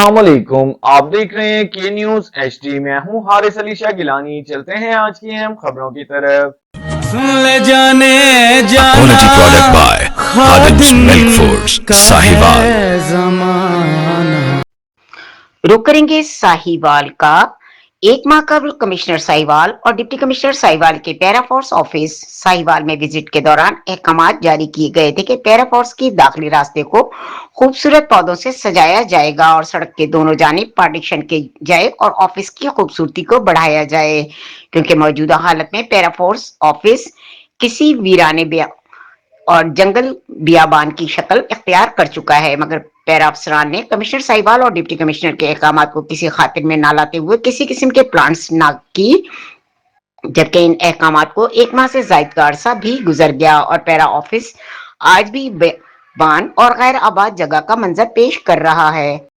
अस्सलाम वालेकुम। आप देख रहे हैं के न्यूज एचडी। मैं हूं हारिस अली शाह गिलानी। चलते हैं आज की अहम खबरों की तरफ। सुन ले जाने जाना Quality product by Khadim's Milk Foods, का Sahiwal. है जमाना। रुक करेंगे साहिवाल का। एक माह कबल कमिश्नर साहिवाल और डिप्टी कमिश्नर साहिवाल के पैराफोर्स ऑफिस साहिवाल में विजिट के दौरान अहकामात जारी किए गए थे कि पैराफोर्स के दाखिली रास्ते को खूबसूरत पौधों से सजाया जाएगा और सड़क के दोनों जानिब पार्टीशन किए जाए और ऑफिस की खूबसूरती को बढ़ाया जाए, क्योंकि मौजूदा हालत में पैराफोर्स ऑफिस किसी वीराने और जंगल बियाबान की शक्ल इख्तियार कर चुका है। मगर पैरा अफसरान ने कमिश्नर साहिवाल और डिप्टी कमिश्नर के अहकामात को किसी खातिर में ना लाते हुए किसी किस्म के प्लान्स ना की, जबकि इन अहकामात को एक माह से ज्यादा का अरसा भी गुजर गया और पैरा ऑफिस आज भी बेबान और गैर आबाद जगह का मंजर पेश कर रहा है।